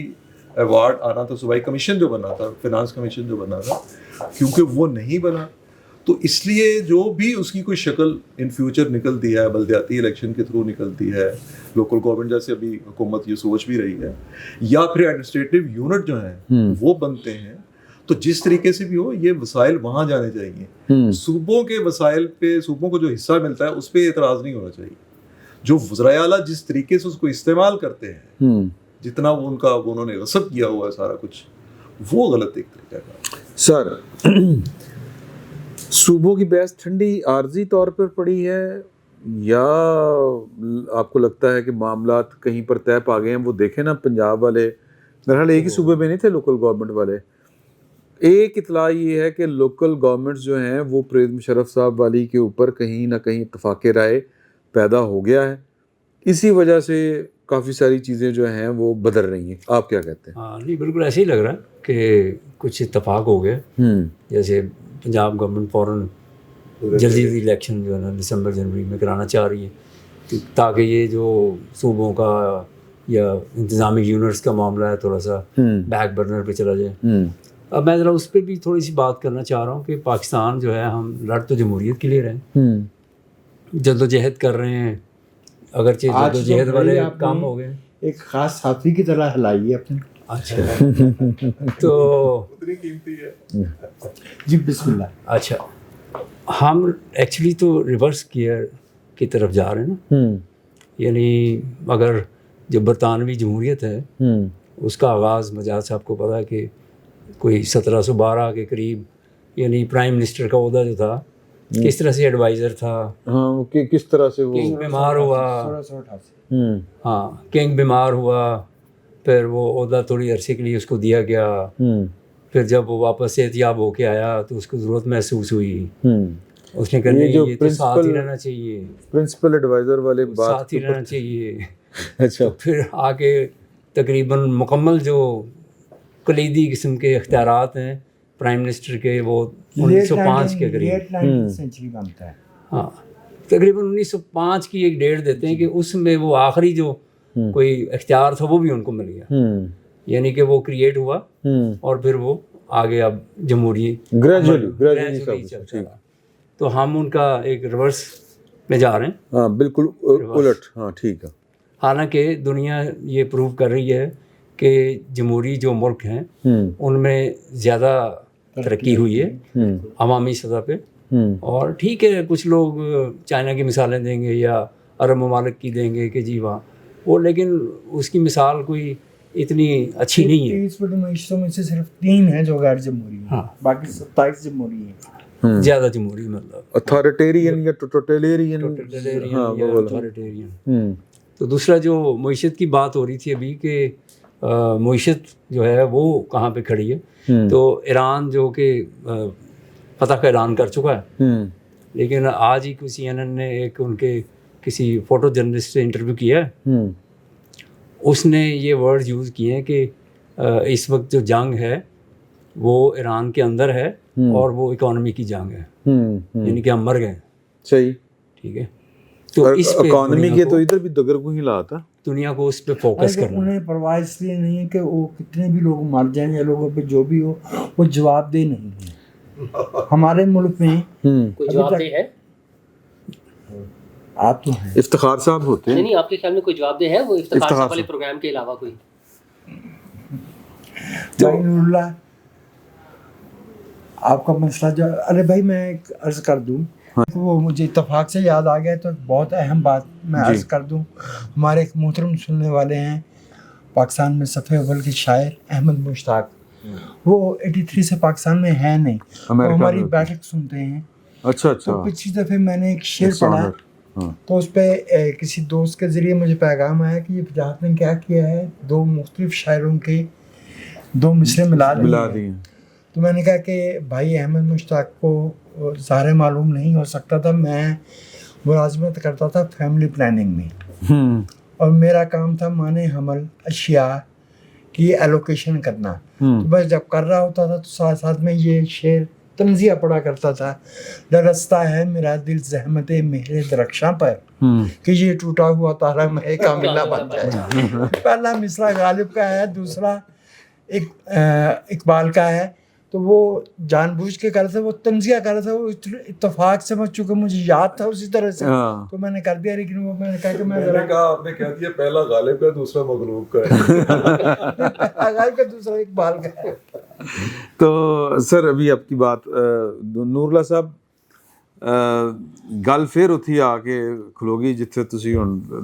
E: ایوارڈ آنا تھا, صوبائی کمیشن جو بنا تھا, فنانس کمیشن جو بنا تھا, کیونکہ وہ نہیں بنا تو اس لیے جو بھی اس کی کوئی شکل ان فیوچر نکلتی ہے, بلدیاتی الیکشن کے تھرو نکلتی ہے, لوکل گورنمنٹ جیسے ابھی حکومت یہ سوچ بھی رہی ہے, یا پھر ایڈمنسٹریٹو یونٹ جو ہیں وہ بنتے ہیں, تو جس طریقے سے بھی ہو یہ وسائل وہاں جانے چاہیے. صوبوں کے وسائل پہ, صوبوں کو جو حصہ ملتا ہے اس پہ اعتراض نہیں ہونا چاہیے. جو وزرائے اعلیٰ جس طریقے سے اس کو استعمال کرتے ہیں, جتنا وہ ان کا انہوں نے غصب کیا ہوا ہے سارا کچھ, وہ غلط ایک طریقہ کا.
A: سر صوبوں کی بحث ٹھنڈی عارضی طور پر پڑی ہے یا آپ کو لگتا ہے کہ معاملات کہیں پر طے پا گئے ہیں؟ وہ دیکھیں نا پنجاب والے بہرحال ایک ہی صوبے میں نہیں تھے لوکل گورنمنٹ والے. ایک اطلاع یہ ہے کہ لوکل گورنمنٹس جو ہیں وہ پرویز مشرف صاحب والی کے اوپر کہیں نہ کہیں اتفاق رائے پیدا ہو گیا ہے, اسی وجہ سے کافی ساری چیزیں جو ہیں وہ بدل رہی ہیں. آپ کیا کہتے ہیں؟
F: ہاں نہیں بالکل ایسے ہی لگ رہا ہے کہ کچھ اتفاق ہو گیا. جیسے پنجاب گورنمنٹ فوراً جلدی الیکشن جو ہے نا دسمبر جنوری میں کرانا چاہ رہی ہے تاکہ یہ جو صوبوں کا یا انتظامی یونٹس کا معاملہ ہے تھوڑا سا بیک برنر پہ چلا جائے. اب میں ذرا اس پہ بھی تھوڑی سی بات کرنا چاہ رہا ہوں کہ پاکستان جو ہے ہم لڑ تو جمہوریت کے لیے رہے ہیں, جد و جہد کر رہے ہیں, اگرچہ جد و جہد والے کام ہو گئے.
D: ایک خاص ساتھی کی طرح ہلائی ہے اپنے.
F: اچھا تو
D: جی بسم اللہ.
F: اچھا ہم ایکچولی تو ریورس گیئر کی طرف جا رہے ہیں نا. یعنی اگر جو برطانوی جمہوریت ہے اس کا آغاز مجاز صاحب کو پتا ہے کہ کوئی 1712 کے قریب, یعنی پرائم منسٹر کا عہدہ جو تھا کس طرح سے ایڈوائزر تھا,
A: ہاں کہ کس طرح سے وہ
F: کنگ بیمار ہوا, ہاں کنگ بیمار ہوا, پھر وہ عہدہ تھوڑی عرصے کے لیے اس کو دیا گیا, پھر جب وہ واپس صحت یاب ہو کے آیا تو اس کو ضرورت محسوس ہوئی, اس نے کہا یہ تو ساتھ ہی رہنا چاہیے,
A: پرنسپل ایڈوائزر والے بات
F: ساتھ ہی رہنا چاہیے.
A: اچھا
F: پھر آگے تقریباً مکمل جو کلیدی قسم کے اختیارات ہیں پرائم منسٹر کے وہ 1905 کے قریب
D: سینچری بنتا ہے.
F: ہاں تقریباً 1905 کی ایک ڈیٹ دیتے ہیں کہ اس میں وہ آخری جو کوئی اختیار تھا وہ بھی ان کو مل گیا, یعنی کہ وہ کریٹ ہوا اور پھر وہ آگے اب جمہوری
A: گریجولی
F: چلتا رہا. تو ہم ان کا ایک ریورس میں جا رہے ہیں.
A: ہاں بالکل الٹ. ہاں ٹھیک ہے.
F: حالانکہ دنیا یہ پروو کر رہی ہے کہ جمہوری جو ملک ہیں ان میں زیادہ ترقی ہوئی ہے عوامی سطح پہ, اور ٹھیک ہے کچھ لوگ چائنا کی مثالیں دیں گے یا عرب ممالک کی دیں گے کہ جی وہاں وہ, لیکن اس کی مثال کوئی اتنی اچھی نہیں ہے.
D: 30 بڑی معیشتوں میں سے صرف 3 ہیں جو غیر جمہوری ہیں, باقی 27 جمہوری ہیں.
F: زیادہ جمہوری مطلب
A: اتھارٹیرین یا ٹوٹلیرین.
F: تو دوسرا جو معیشت کی بات ہو رہی تھی ابھی کہ معیشت جو ہے وہ کہاں پہ کھڑی ہے, تو ایران جو کہ فتح کا اعلان کر چکا ہے, لیکن آج ہی کسی CNN نے ایک ان کے کسی فوٹو جرنلسٹ سے انٹرویو کیا ہے, اس نے یہ ورڈ یوز کیے ہیں کہ اس وقت جو جنگ ہے وہ ایران کے اندر ہے اور وہ اکانومی کی جنگ ہے, یعنی کہ ہم مر گئے.
A: صحیح
F: ٹھیک ہے. تو اس پہ
A: اکانومی کے تو ادھر بھی دگر کو ہی لاتا,
F: دنیا کو اس پہ فوکس کرنا.
D: انہیں پرواہ اس لیے نہیں ہے کہ وہ کتنے بھی لوگ مر جائیں یا لوگوں پہ جو بھی ہو وہ جواب دہ نہیں ہے. ہمارے ملک میں
B: کوئی جواب دہ ہے؟
D: آپ تو ہیں
A: افتخار صاحب ہوتے ہیں.
B: نہیں آپ کے خیال میں کوئی جواب دہ ہے وہ افتخار صاحب والے پروگرام کے علاوہ کوئی؟
D: بھائی نور اللہ آپ کا مسئلہ جو ارے بھائی میں ایک عرض کر دوں وہ مجھے اتفاق سے یاد آ گیا تو بہت اہم بات میں عرض کر دوں. ہمارے ایک محترم سننے والے ہیں پاکستان میں صفحے اول کے شاعر احمد مشتاق, وہ 83 سے پاکستان میں ہے نہیں, وہ ہماری بیٹھک سنتے ہیں.
A: اچھا
D: تو پچھلی دفعہ میں نے ایک شعر پڑھا تو اس پہ کسی دوست کے ذریعے مجھے پیغام آیا کہ یہ وجاہت نے کیا کیا ہے, 2 مختلف شاعروں کے 2 مصرے ملا دیے. تو میں نے کہا کہ بھائی احمد مشتاق کو ظاہر معلوم نہیں ہو سکتا تھا, میں ملازمت کرتا تھا فیملی پلاننگ میں اور میرا کام تھا معنی حمل اشیاء کی ایلوکیشن کرنا. تو بس جب کر رہا ہوتا تھا تو ساتھ ساتھ میں یہ شعر تنزیہ پڑھا کرتا تھا. لرزتا ہے میرا دل زحمت مہر درخشاں پر کہ یہ ٹوٹا ہوا تارا مہ کاملہ بن جائے. پہلا مصرع غالب کا ہے, دوسرا اقبال کا ہے. تو وہ جان بوجھ کے کر رہا تھا, وہ تنزیہ کر رہا تھا, وہ اتفاق سے چونکہ مجھے یاد تھا اسی طرح سے تو میں نے کر دیا. لیکن وہ میں نے کہا کہ آپ نے کہہ دیا
E: پہلا غالب کا دوسرا مغلوب کا ہے.
D: غالب کا دوسرا اقبال کا ہے.
A: تو سر ابھی آپ کی بات ਨੂਰ ਅੱਲਾ ਸਾਹਿਬ ਗੱਲ ਫਿਰ ਉੱਥੇ ਆ ਕੇ ਖਲੋਗੀ ਜਿੱਥੇ ਤੁਸੀਂ ਹੁਣ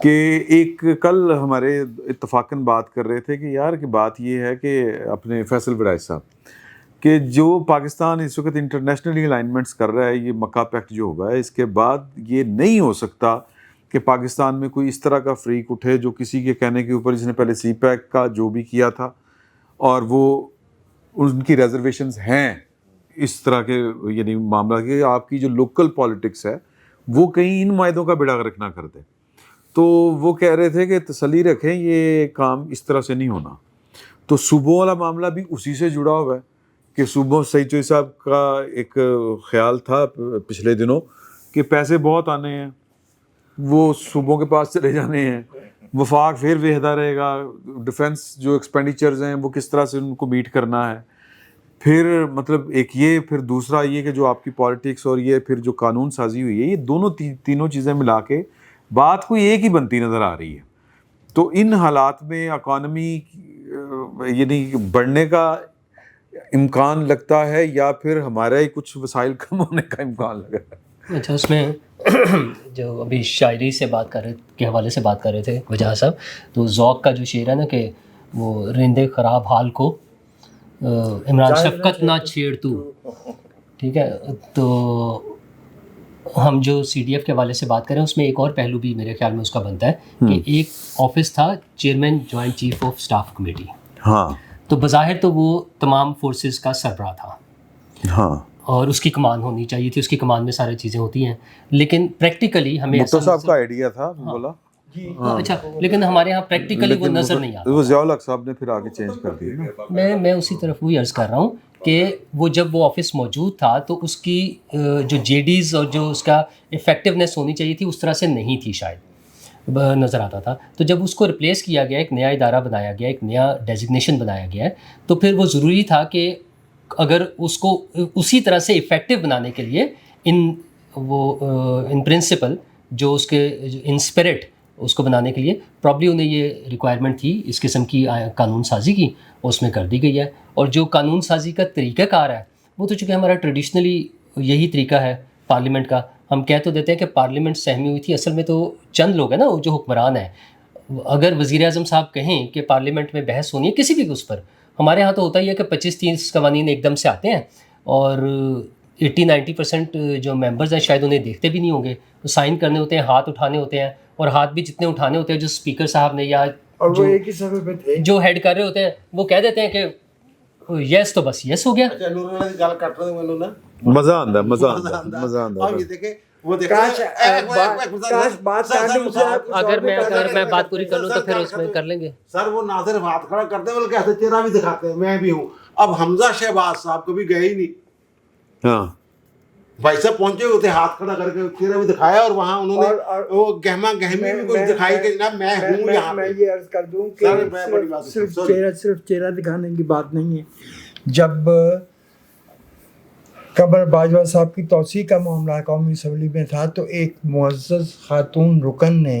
A: کہ ایک کل ہمارے اتفاقاً بات کر رہے تھے کہ یار کہ بات یہ ہے کہ اپنے فیصل وڑائچ صاحب کہ جو پاکستان اس وقت انٹرنیشنلی الائنمنٹس کر رہا ہے, یہ مکہ پیکٹ جو ہوگا اس کے بعد یہ نہیں ہو سکتا کہ پاکستان میں کوئی اس طرح کا فریق اٹھے جو کسی کے کہنے کے اوپر, جس نے پہلے سی پیک کا جو بھی کیا تھا اور وہ ان کی ریزرویشنز ہیں اس طرح کے یعنی معاملہ کہ آپ کی جو لوکل پالیٹکس ہے وہ کہیں ان معاہدوں کا بیڑا غرق نہ کر دے. تو وہ کہہ رہے تھے کہ تسلی رکھیں یہ کام اس طرح سے نہیں ہونا. تو صوبوں والا معاملہ بھی اسی سے جڑا ہوا ہے کہ صوبوں سعید چوہی صاحب کا ایک خیال تھا پچھلے دنوں کہ پیسے بہت آنے ہیں, وہ صوبوں کے پاس چلے جانے ہیں, وفاق پھر وحدہ رہے گا, ڈیفنس جو ایکسپینڈیچرز ہیں وہ کس طرح سے ان کو میٹ کرنا ہے. پھر مطلب ایک یہ, پھر دوسرا یہ کہ جو آپ کی پالیٹکس اور یہ پھر جو قانون سازی ہوئی ہے, یہ دونوں تینوں چیزیں ملا کے بات کوئی ایک ہی بنتی نظر آ رہی ہے. تو ان حالات میں اکانومی یعنی بڑھنے کا امکان لگتا ہے یا پھر ہمارا ہی کچھ وسائل کم ہونے کا امکان لگ رہا ہے؟
B: اچھا, اس میں جو ابھی شاعری سے بات کر رہے کے حوالے سے بات کر رہے تھے وجاہ صاحب, تو ذوق کا جو شعر ہے نا کہ وہ رندے خراب حال کو عمران شفقت نہ چھیڑ تو, ٹھیک ہے. تو ہم جو سی ڈی ایف کے حوالے سے بات کریں اس میں ایک اور پہلو بھی میرے خیال میں اس کا بنتا ہے کہ ایک آفس تھا chairman joint chief of staff committee.
A: ہاں,
B: تو بظاہر تو وہ تمام فورسز کا سربراہ تھا,
A: ہاں,
B: اور اس کی کمان ہونی چاہیے تھی, اس کی کمان میں ساری چیزیں ہوتی ہیں. لیکن پریکٹیکلی ہمیں
A: مفتی صاحب کا آئیڈیا تھا بولا,
B: اچھا, لیکن ہمارے یہاں پریکٹیکلی وہ نظر نہیں آتا.
A: وہ ضیاء الحق صاحب نے پھر آگے چینج کر دیا.
B: میں اسی طرف وہی عرض کر رہا ہوں کہ وہ جب وہ آفس موجود تھا تو اس کی جو جے ڈیز اور جو اس کا افیکٹونیس ہونی چاہیے تھی اس طرح سے نہیں تھی, شاید نظر آتا تھا. تو جب اس کو ریپلیس کیا گیا, ایک نیا ادارہ بنایا گیا, ایک نیا ڈیزگنیشن بنایا گیا ہے, تو پھر وہ ضروری تھا کہ اگر اس کو اسی طرح سے افیکٹو بنانے کے لیے ان پرنسپل جو اس کے ان اسپرٹ اس کو بنانے کے لیے پرابلی انہیں یہ ریکوائرمنٹ تھی اس قسم کی قانون سازی کی, اس میں کر دی گئی ہے. اور جو قانون سازی کا طریقہ کار ہے وہ تو چونکہ ہمارا ٹریڈیشنلی یہی طریقہ ہے پارلیمنٹ کا. ہم کہہ تو دیتے ہیں کہ پارلیمنٹ سہمی ہوئی تھی, اصل میں تو چند لوگ ہیں نا جو حکمران ہیں. اگر وزیر اعظم صاحب کہیں کہ پارلیمنٹ میں بحث ہونی ہے کسی بھی اس پر, ہمارے ہاں تو ہوتا ہی ہے کہ 25-30 قوانین ایک دم سے آتے ہیں اور 80-90% جو ممبرز ہیں شاید انہیں دیکھتے بھی نہیں ہوں گے. سائن کرنے ہوتے ہیں, ہاتھ اٹھانے ہوتے ہیں, اور ہاتھ بھی جتنے اٹھانے ہوتے ہیں جو اسپیکر صاحب نے یا جو ہیڈ کر رہے ہوتے ہیں وہ کہہ دیتے ہیں کہ یس تو بس یس ہو گیا.
A: مزہ آتا ہے, مزہ آتا ہے.
B: اگر میں بات پوری کر لوں تو پھر اس میں کر لیں گے.
C: سر وہ نہ صرف ہاتھ کھڑا کرتے ہیں بلکہ ایسے چہرہ بھی دکھاتے ہیں, میں بھی ہوں. اب حمزہ شہباز صاحب کبھی گئے ہی نہیں,
A: ہاں
C: بھائی صاحب پہنچے ہوئے تھے, ہاتھ کھڑا کر کے چہرہ بھی دکھایا, اور وہاں انہوں نے وہ گہما گہمی بھی کچھ دکھائی کہ جناب میں ہوں یہاں.
D: میں یہ عرض کر دوں کہ صرف چہرہ دکھانے کی بات نہیں ہے. جب قمر باجوہ صاحب کی توسیع کا معاملہ قومی اسمبلی میں تھا تو ایک معزز خاتون رکن نے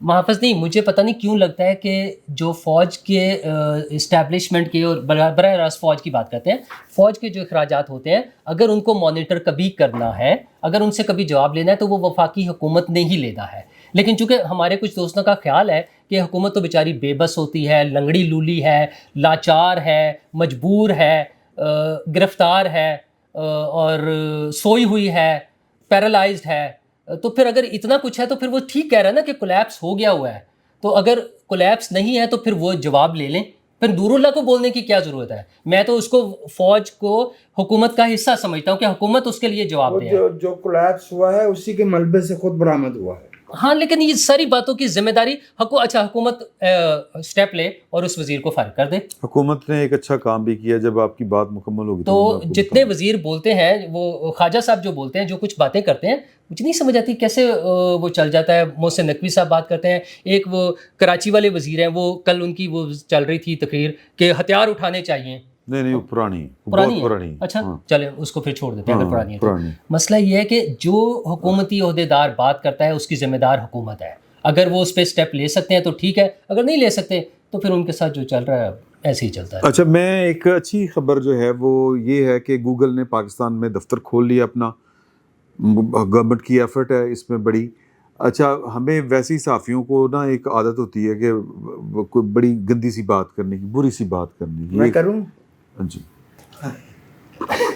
B: محافظ نہیں، مجھے پتہ نہیں کیوں لگتا ہے کہ جو فوج کے اسٹیبلشمنٹ کے اور براہ راست فوج کی بات کرتے ہیں، فوج کے جو اخراجات ہوتے ہیں اگر ان کو مانیٹر کبھی کرنا ہے، اگر ان سے کبھی جواب لینا ہے تو وہ وفاقی حکومت نے ہی لینا ہے. لیکن چونکہ ہمارے کچھ دوستوں کا خیال ہے کہ حکومت تو بیچاری بے بس ہوتی ہے، لنگڑی لولی ہے، لاچار ہے، مجبور ہے، گرفتار ہے اور سوئی ہوئی ہے، پیرالائزڈ ہے، تو پھر اگر اتنا کچھ ہے تو پھر وہ ٹھیک کہہ رہا ہے نا کہ کولیپس ہو گیا ہوا ہے. تو اگر کولیپس نہیں ہے تو پھر وہ جواب لے لیں، پھر نور اللہ کو بولنے کی کیا ضرورت ہے؟ میں تو اس کو فوج کو حکومت کا حصہ سمجھتا ہوں کہ حکومت اس کے لیے جواب دے.
D: جو کولیپس ہوا ہے اسی کے ملبے سے خود برآمد ہوا ہے.
B: ہاں لیکن یہ ساری باتوں کی ذمہ داری اچھا حکومت سٹیپ لے اور اس وزیر کو فارغ کر دے.
A: حکومت نے ایک اچھا کام بھی کیا. جب آپ کی بات مکمل ہوگی
B: تو جتنے وزیر بولتے ہیں، وہ خواجہ صاحب جو بولتے ہیں، جو کچھ باتیں کرتے ہیں، مجھے نہیں سمجھ آتی کیسے وہ چل جاتا ہے. محسن نقوی صاحب بات کرتے ہیں، ایک وہ کراچی والے وزیر ہیں، وہ کل ان کی وہ چل رہی تھی تقریر کہ ہتھیار اٹھانے چاہیے.
A: نہیں پرانی
B: ہے. اچھا چلیں اس کو پھر چھوڑ دیتے ہیں اگر پرانی ہے. مسئلہ یہ ہے کہ جو حکومتی عہدیدار بات کرتا ہے اس کی ذمہ دار حکومت ہے. اگر وہ اس پہ اسٹیپ لے سکتے ہیں تو ٹھیک ہے، اگر نہیں لے سکتے تو پھر ان کے ساتھ جو چل رہا ہے ایسے ہی چلتا ہے.
A: اچھا، میں ایک اچھی خبر جو ہے وہ یہ ہے کہ گوگل نے پاکستان میں دفتر کھول لیا اپنا. گورنمنٹ کی ایفرٹ ہے اس میں بڑی. اچھا، ہمیں ویسی صحافیوں کو نا ایک عادت ہوتی ہے کہ کوئی بڑی گندی سی بات کرنے کی، بری سی بات کرنے کی.
D: میں کروں؟
A: جی.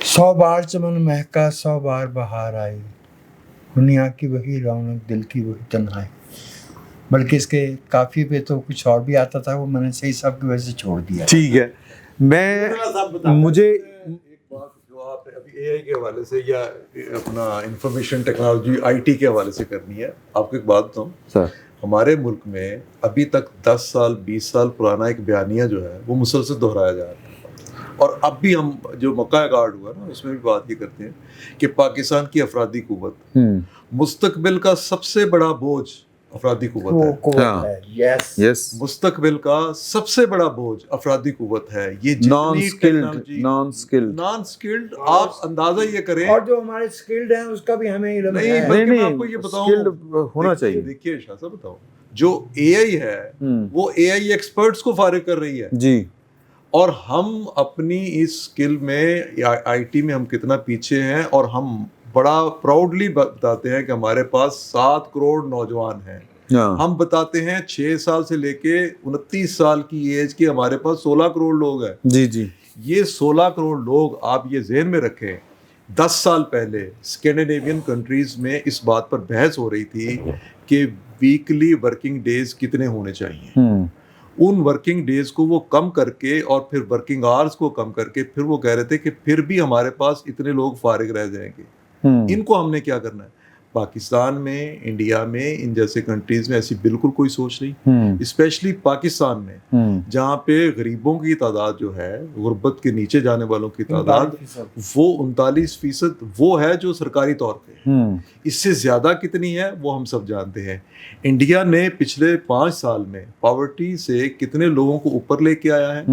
D: 100 بار چمن مہکا 100 بار بہار آئی، دنیا کی وہی رونق دل کی وہی تنہائی. بلکہ اس کے کافی پہ تو کچھ اور بھی آتا تھا، وہ میں نے صحیح صاحب کی وجہ سے چھوڑ دیا.
A: ٹھیک ہے. مجھے
E: ایک بات جو آپ نے ابھی اے آئی کے حوالے سے یا اپنا انفارمیشن ٹیکنالوجی آئی ٹی کے حوالے سے کرنی ہے، آپ کو ایک بات بتاؤں.
A: سر،
E: ہمارے ملک میں ابھی تک 10 سال 20 سال پرانا ایک بیانیہ جو ہے وہ مسلسل دہرایا جا رہا ہے. اور اب بھی ہم جو موقع گارڈ ہوا نا اس میں بھی بات یہ کرتے ہیں کہ پاکستان کی افرادی قوت مستقبل کا سب سے بڑا بوجھ افرادی قوت ہے.
A: یس،
E: مستقبل کا سب سے بڑا بوجھ افرادی قوت ہے. یہ
A: نان سکلڈ
E: آپ اندازہ یہ کریں.
D: اور جو ہمارے سکلڈ ہیں اس کا بھی ہمیں علم ہے.
E: نہیں، بلکہ میں آپ کو یہ بتاؤں
A: ہونا چاہیے.
E: دیکھیے شاہ صاحب، بتاؤ، جو اے آئی ہے وہ اے آئی ایکسپرٹس کو فارغ کر رہی ہے.
A: جی.
E: اور ہم اپنی اس اسکل میں آئی ٹی میں ہم کتنا پیچھے ہیں، اور ہم بڑا پراؤڈلی بتاتے ہیں کہ ہمارے پاس 7 کروڑ نوجوان ہیں. ہم بتاتے ہیں 6 سال سے لے کے 29 سال کی ایج کے ہمارے پاس 16 کروڑ لوگ ہیں.
A: جی جی.
E: یہ 16 کروڑ لوگ آپ یہ ذہن میں رکھیں. 10 سال پہلے اسکینڈینیوین کنٹریز میں اس بات پر بحث ہو رہی تھی کہ ویکلی ورکنگ ڈیز کتنے ہونے چاہیے. ان ورکنگ ڈیز کو وہ کم کر کے اور پھر ورکنگ آورز کو کم کر کے پھر وہ کہہ رہے تھے کہ پھر بھی ہمارے پاس اتنے لوگ فارغ رہ جائیں گے. ان کو ہم نے کیا کرنا ہے؟ پاکستان میں، انڈیا میں، ان جیسے کنٹریز میں ایسی بالکل کوئی سوچ نہیں. اسپیشلی پاکستان میں جہاں پہ غریبوں کی تعداد جو ہے، غربت کے نیچے جانے والوں کی تعداد وہ 39% وہ ہے جو سرکاری طور پہ. اس سے زیادہ کتنی ہے وہ ہم سب جانتے ہیں. انڈیا نے پچھلے 5 سال میں پاورٹی سے کتنے لوگوں کو اوپر لے کے آیا ہے.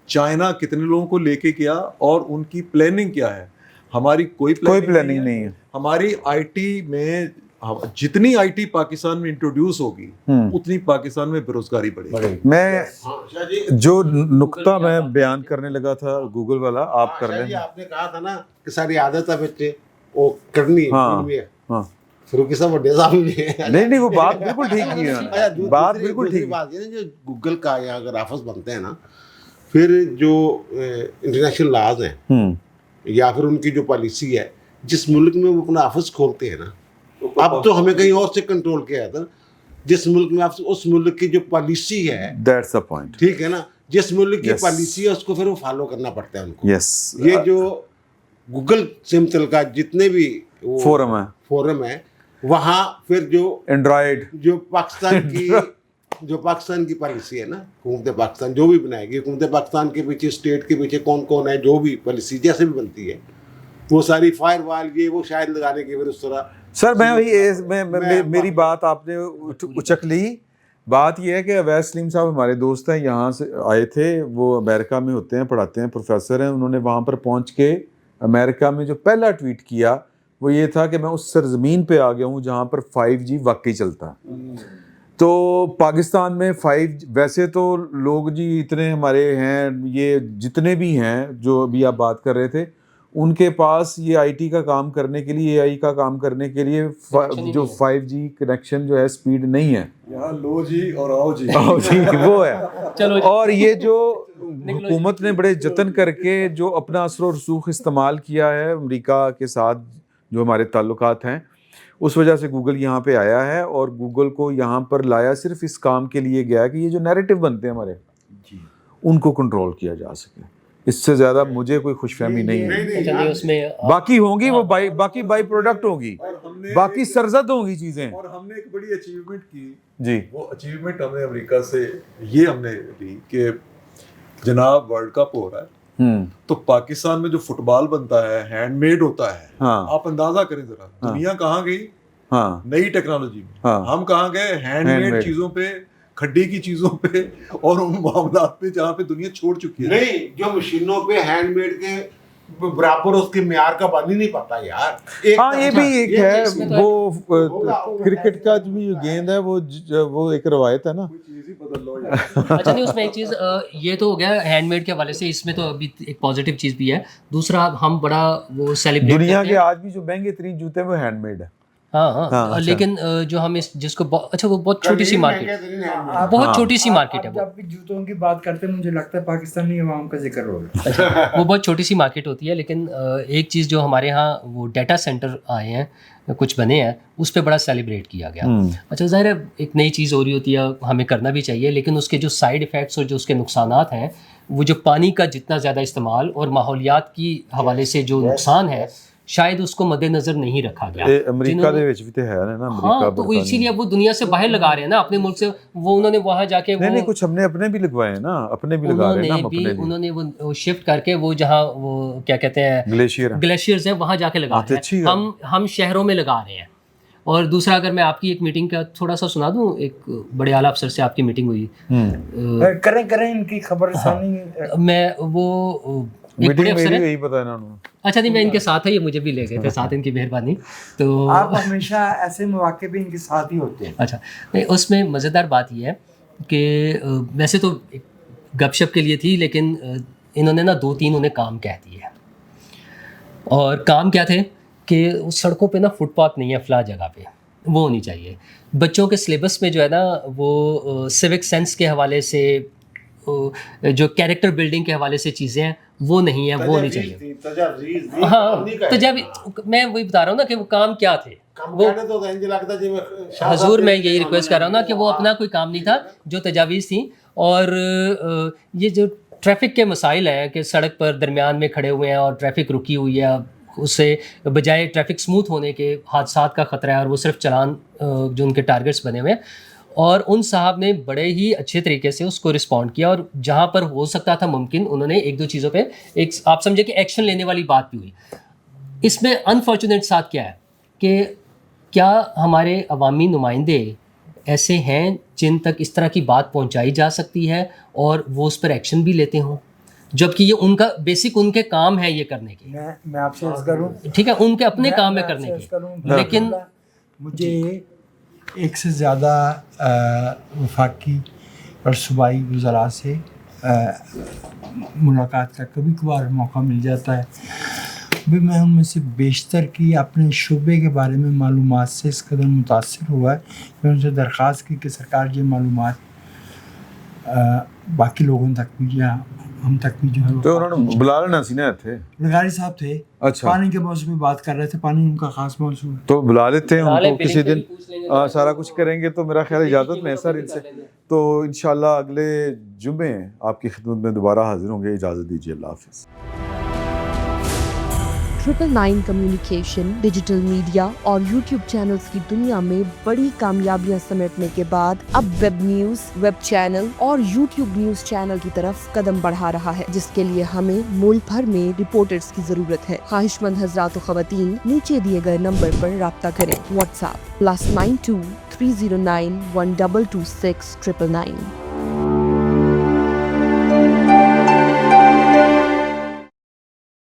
E: چائنا کتنے لوگوں کو لے کے گیا اور ان کی پلاننگ کیا ہے. ہماری کوئی پلاننگ نہیں ہے. ہماری آئی ٹی میں جتنی آئی ٹی پاکستان میں انٹروڈیوس ہوگی اتنی پاکستان میں بے روزگاری بڑھے گی.
A: میں جو نقطہ میں بیان کرنے لگا تھا گوگل والا، آپ کر لیں.
C: آپ نے کہا تھا نا کہ ساری عادت ہے بچے وہ کرنی ہے. فروخی صاحب بڑے صاحب
A: نہیں، وہ بات بالکل ٹھیک کی ہے. بات بالکل ٹھیک.
C: بات یہ جو گوگل کا یا اگر آفس بنتے ہیں نا، پھر جو انٹرنیشنل لاز ہیں یا پھر ان کی جو پالیسی ہے، جس ملک میں وہ اپنا آفس کھولتے ہیں نا، اب تو ہمیں کہیں اور سے کنٹرول کیا تھا. جس ملک میں اس ملک کی جو پالیسی ہے،
A: دیٹس دا پوائنٹ.
C: ٹھیک ہے نا، جس ملک کی پالیسی ہے اس کو پھر وہ فالو کرنا پڑتا ہے ان کو.
A: یس.
C: یہ جو گوگل سے متعلقہ جتنے بھی فورم ہے وہاں پھر جو اینڈرائڈ جو پاکستان کی پالیسی ہے نا، حکومت پاکستان جو بھی بنائے گی، حکومت پاکستان کے پیچھے اسٹیٹ کے پیچھے کون کون ہے، جو بھی پالیسی جیسے بھی بنتی ہے، وہ ساری فائر وال یہ وہ شاید لگانے کی پھر اس طرح.
A: سر میں میری بات آپ نے اچک لی. بات یہ ہے کہ اویس سلیم صاحب ہمارے دوست ہیں، یہاں سے آئے تھے، وہ امریکہ میں ہوتے ہیں، پڑھاتے ہیں، پروفیسر ہیں. انہوں نے وہاں پر پہنچ کے امریکہ میں جو پہلا ٹویٹ کیا وہ یہ تھا کہ میں اس سرزمین پہ آ گیا ہوں جہاں پر 5G واقعی چلتا ہے. تو پاکستان میں 5 ویسے تو لوگ جی اتنے ہمارے ہیں، یہ جتنے بھی ہیں جو ابھی آپ بات کر رہے تھے، ان کے پاس یہ آئی ٹی کا کام کرنے کے لیے، اے آئی کا کام کرنے کے لیے جو 5G کنیکشن جو ہے اسپیڈ نہیں ہے،
E: یہاں لو جی اور آؤ جی
A: وہ ہے. اور یہ جو حکومت نے بڑے جتن کر کے جو اپنا اثر و رسوخ استعمال کیا ہے امریکہ کے ساتھ جو ہمارے تعلقات ہیں، اس وجہ سے گوگل یہاں پہ آیا ہے، اور گوگل کو یہاں پر لایا صرف اس کام کے لیے گیا کہ یہ جو نیریٹو بنتے ہیں ہمارے ان کو کنٹرول کیا جا سکے. اس سے زیادہ مجھے کوئی خوش فہمی نہیں ہے.
B: اس میں
A: باقی ہوں گی وہ باقی بائی پروڈکٹ ہوگی، باقی سرزد ہوں گی چیزیں.
E: اور ہم نے ایک بڑی اچیومنٹ کی
A: جی،
E: وہ اچیومنٹ ہم نے امریکہ سے یہ ہم نے لی کہ جناب ورلڈ کپ ہو رہا ہے تو پاکستان میں جو فٹ بال بنتا ہے ہینڈ میڈ ہوتا ہے. آپ اندازہ کریں ذرا دنیا کہاں گئی نئی ٹیکنالوجی میں، ہم کہاں گئے ہینڈ میڈ چیزوں پہ، کھڈی کی چیزوں پہ اور ان معاملات پہ جہاں پہ دنیا چھوڑ چکی ہے.
C: نہیں، جو مشینوں پہ ہینڈ میڈ کے برابر اس کے معیار کا بن ہی نہیں پاتا یار.
A: ہاں یہ بھی ایک ہے، وہ کرکٹ کا جو بھی گیند ہے وہ ایک روایت ہے نا.
B: اچھا نہیں، اس میں ایک چیز یہ تو ہو گیا ہینڈ میڈ کے حوالے سے، اس میں تو ابھی ایک پازیٹیو چیز بھی ہے. دوسرا ہم بڑا وہ سیلیبریٹ
A: دنیا کے آج بھی جو مہنگے ترین جوتے ہیں وہ ہینڈ میڈ ہے.
B: ہاں لیکن جو ہم جس کو اچھا وہ بہت چھوٹی سی مارکیٹ، بہت چھوٹی سی مارکیٹ ہے.
D: جب بھی جوتوں کی بات کرتے ہیں مجھے لگتا ہے پاکستانی عوام کا ذکر ہو رہا ہے.
B: وہ بہت چھوٹی سی مارکیٹ ہوتی ہے، لیکن ایک چیز جو ہمارے ہاں وہ ڈیٹا سینٹر آئے ہیں، کچھ بنے ہیں، اس پہ بڑا سیلیبریٹ کیا گیا. اچھا ظاہر ہے ایک نئی چیز ہو رہی ہوتی ہے، ہمیں کرنا بھی چاہیے، لیکن اس کے جو سائیڈ ایفیکٹس اور جو اس کے نقصانات ہیں، وہ جو پانی کا جتنا زیادہ استعمال اور ماحولیات کی حوالے سے جو نقصان ہے، شاید اس کو مد نظر نہیں رکھا گیا.
A: امریکہ دے وچ بھی تے ہے نا،
B: ہاں تو اسی لیے وہ دنیا سے باہر لگا رہے ہیں نا اپنے ملک سے. وہ انہوں نے وہاں جا کے
A: نہیں کچھ ہم نے اپنے بھی لگوائے ہیں نا، اپنے بھی لگا رہے ہیں نا.
B: انہوں نے وہ شفٹ کر کے وہ جہاں وہ کیا کہتے ہیں گلیشیئرز ہیں وہاں جا کے لگا رہے ہیں. ہم شہروں میں لگا رہے ہیں. اور دوسرا اگر میں آپ کی ایک میٹنگ کا تھوڑا سا سنا دوں، ایک بڑے اعلیٰ افسر سے آپ کی میٹنگ ہوئی،
D: کریں ان کی خبر ثانی.
B: میں وہ
A: میٹنگ میری یہی پتہ ہے نا.
B: اچھا نہیں، میں ان کے ساتھ ہے، یہ مجھے بھی لے گئے تھے ساتھ، ان کی مہربانی. تو
D: آپ ہمیشہ ایسے مواقع پہ ان کے ساتھ ہی ہوتے ہیں.
B: اچھا اس میں مزیدار بات یہ ہے کہ ویسے تو گپ شپ کے لیے تھی، لیکن انہوں نے نا 2-3 انہیں کام کہہ دیے. اور کام کیا تھے کہ سڑکوں پہ نا فٹ پاتھ نہیں ہے فلاں جگہ پہ، وہ ہونی چاہیے. بچوں کے سلیبس میں جو ہے نا وہ سیوک سینس کے حوالے سے، جو کیریکٹر بلڈنگ کے حوالے سے چیزیں ہیں وہ نہیں ہیں، وہ ہونی چاہیے. ہاں تجاویز، میں وہی بتا رہا ہوں نا کہ وہ کام کیا تھے. وہ حضور میں یہی ریکویسٹ کر رہا ہوں نا کہ وہ اپنا کوئی کام نہیں تھا، جو تجاویز تھیں. اور یہ جو ٹریفک کے مسائل ہیں کہ سڑک پر درمیان میں کھڑے ہوئے ہیں اور ٹریفک رکی ہوئی ہے، اس سے بجائے ٹریفک سموتھ ہونے کے حادثات کا خطرہ ہے، اور وہ صرف چلان جو ان کے ٹارگٹس بنے ہوئے ہیں. اور ان صاحب نے بڑے ہی اچھے طریقے سے اس کو رسپونڈ کیا، اور جہاں پر ہو سکتا تھا ممکن انہوں نے 1-2 چیزوں پہ ایک آپ سمجھے کہ ایکشن لینے والی بات بھی ہوئی. اس میں انفارچونیٹ ساتھ کیا ہے کہ کیا ہمارے عوامی نمائندے ایسے ہیں جن تک اس طرح کی بات پہنچائی جا سکتی ہے اور وہ اس پر ایکشن بھی لیتے ہوں، جبکہ یہ ان کا بیسک ان کے کام ہے یہ کرنے کے.
D: میں آپ سے عرض کروں،
B: ٹھیک ہے، ان کے اپنے کام ہے کرنے کے، لیکن
D: مجھے ایک سے زیادہ وفاقی اور صوبائی وزراء سے ملاقات کا کبھی کبھار موقع مل جاتا ہے. بھی میں ان میں سے بیشتر کی اپنے شعبے کے بارے میں معلومات سے اس قدر متاثر ہوا ہے کہ ان سے درخواست کی کہ سرکار یہ معلومات باقی لوگوں تک بھی یا ہم تک بھی جو ہے.
A: تو انہوں نے بلا لینا سی نا تھے،
D: لغاری صاحب تھے.
A: اچھا،
D: پانی کے موضوع میں بات کر رہے تھے، پانی ان کا خاص موضوع ہے،
A: تو بلا لیتے ہیں ان کو کسی دن، سارا کچھ کریں گے. تو میرا خیال اجازت میں ہے سر ان سے، تو انشاءاللہ اگلے جمعے آپ کی خدمت میں دوبارہ حاضر ہوں گے. اجازت دیجیے، اللہ حافظ.
G: 999 کمیونیکیشن، ڈیجیٹل میڈیا اور یوٹیوب چینلز کی دنیا میں بڑی کامیابیاں سمیٹنے کے بعد اب ویب نیوز، ویب چینل اور یوٹیوب نیوز چینل کی طرف قدم بڑھا رہا ہے، جس کے لیے ہمیں ملک بھر میں رپورٹرز کی ضرورت ہے. خواہش مند حضرات و خواتین نیچے دیے گئے نمبر پر رابطہ کریں. What's app +92 309 1226 999.